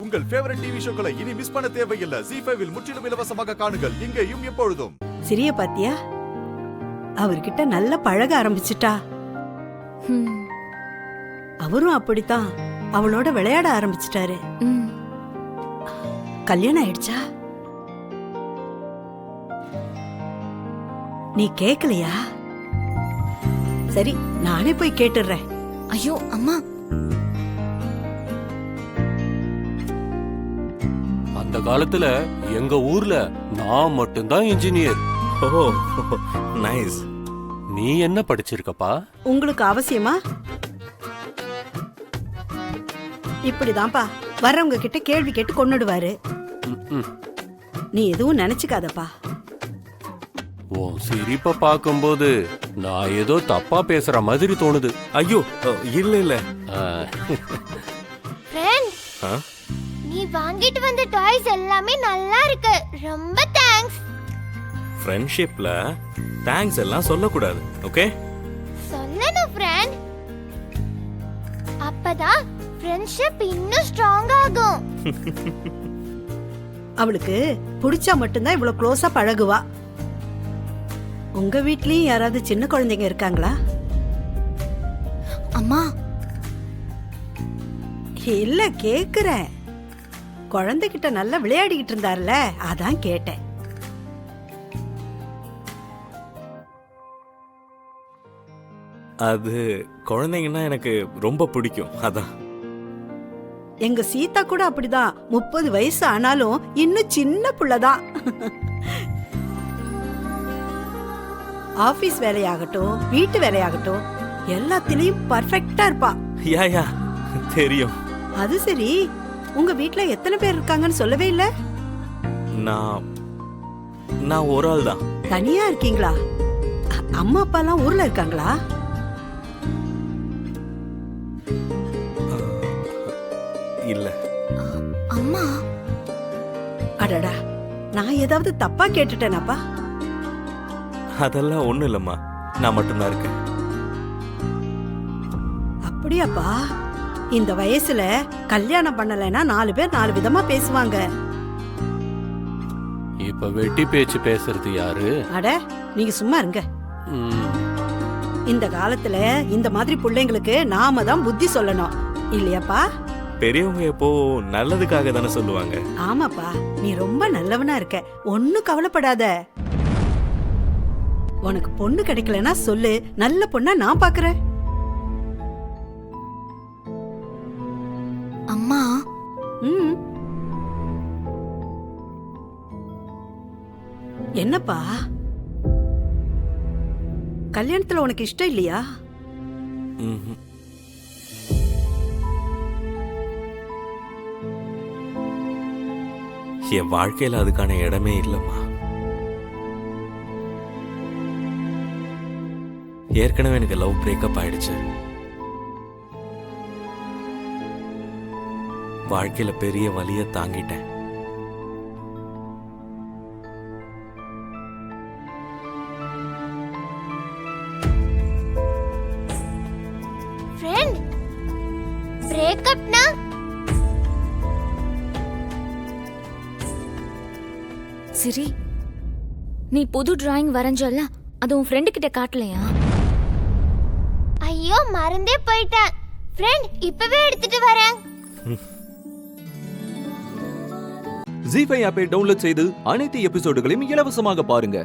உங்கள் favourite TV ஷோக்களை இனி miss பண்ண தேவையில்லை. ZEE5 இல் முற்றிலும் இலவசமாக காணுங்கள். இங்கேயும் எப்பொழுதும். சிறிய பாத்தியா, அவர்கிட்ட நல்ல பழக ஆரம்பிச்சுட்டா. அவரும் அப்படித்தான் அவளோட விளையாட ஆரம்பிச்சிட்டாரு. கல்யாணம் ஆயிடுச்சா? நீ கேக்கலையா? சரி, நானே போய் கேட்டுறேன். ஐயோ அம்மா, அந்த காலத்துல எங்க ஊர்ல நான் மட்டும்தான் இன்ஜினியர். ஓ நைஸ். நீ என்ன படிச்சிருக்கப்பா? உங்களுக்கு அவசியமா? இப்படிதான்ப்பா வர்றவங்க கிட்ட கேள்வி கேட்டு கொன்னுடுவாரு. நீ எதுவும் நினைச்சுக்காதப்பா. ஓ சிரிப்ப பாக்கும்போது நான் ஏதோ தப்பா பேசுற மாதிரி தோணுது. ஐயோ இல்ல இல்ல. நீ வாங்கிட்டு வந்த டாய்ஸ் எல்லாமே நல்லா இருக்கு. ரொம்ப தேங்க்ஸ். ஃப்ரெண்ட்ஷிப்ல தேங்க்ஸ் எல்லாம் சொல்லக்கூடாது, ஓகே? சொல்லணும் ஃப்ரெண்ட். அப்பதான் ஃப்ரெண்ட்ஷிப் இன்னும் ஸ்ட்ராங் ஆகும். அவளுக்கு பிடிச்சா மட்டும்தான் இவ்வளவு க்ளோஸா பழகுவா. உங்க வீட்லயும் யாராவது சின்ன குழந்தைங்க இருக்காங்களா? அம்மா இல்ல, கேக்குறேன். குழந்தைகிட்ட நல்லா விளையாடிக்கிட்டு இருந்தார்ல, அதான் கேட்டேன். அது குழந்தைங்கன்னா எனக்கு ரொம்ப பிடிக்கும், அதான். எங்க சீதா கூட அப்படிதான். 30 வயசு ஆனாலும் இன்னும் சின்ன புள்ளதான். ஆபீஸ் வேலையாகட்டும், வீட்டு வேலையாகட்டும், எல்லாத்திலயும் பர்ஃபெக்ட்டா இருப்பா. யா யா தெரியும். அது சரி, உங்க வீட்ல எத்தனை பேர் இருக்காங்கன்னு சொல்லவே இல்ல? நான் ஒரு ஆள் தான். தனியா இருக்கீங்களா? அம்மா அப்பா எல்லாம் ஊர்ல இருக்காங்களா? இல்ல. அம்மா. அடடா, நான் ஏதாவது தப்பா கேட்டுட்டேனாப்பா? அதெல்லாம் ஒண்ணும் இல்லம்மா, நான் மட்டும்தான் இருக்கேன். அப்படியாப்பா? இந்த வயசுல கல்யாணம் பண்ணலைன்னா 4 பேர் 4 விதமா பேசுவாங்க. இப்ப வெட்டி பேச்சு பேசுறது யாரு? அட நீங்க சும்மா இருங்க. இந்த காலத்துல இந்த மாதிரி பிள்ளைங்களுக்கு நாம தான் புத்தி சொல்லணும், இல்லையாப்பா? பெரியவங்க எப்போ நல்லதுக்காக தானே சொல்லுவாங்க. ஆமாப்பா, நீ ரொம்ப நல்லவனா இருக்க. ஒண்ணும் கவலைப்படாத. உனக்கு பொண்ணு கிடைக்கலன்னா சொல்லு, நல்ல பொண்ணா நான் பாக்குறேன். அம்மா. என்னப்பா, கல்யாணத்துல உனக்கு இஷ்டம் இல்லையா? என் வாழ்க்கையில அதுக்கான இடமே இல்லம்மா. ஏற்கனவே எனக்கு லவ் பிரேக்கப் ஆயிடுச்சு. வாழ்க்கையில பெரிய வலிய தாங்கிட்டேன். ஃப்ரெண்ட், பிரேக்கப்னா சிரி, நீ புது டிராயிங் வரைஞ்சல, அது உன் ஃப்ரெண்டு கிட்ட காட்டலையா? ஐயோ மறந்தே போயிட்டேன். ஃப்ரெண்ட், இப்பவே எடுத்துட்டு வரேன். ZEE5 ஆப்பை டவுன்லோட் செய்து அனைத்து எபிசோடுகளையும் இலவசமாக பாருங்க.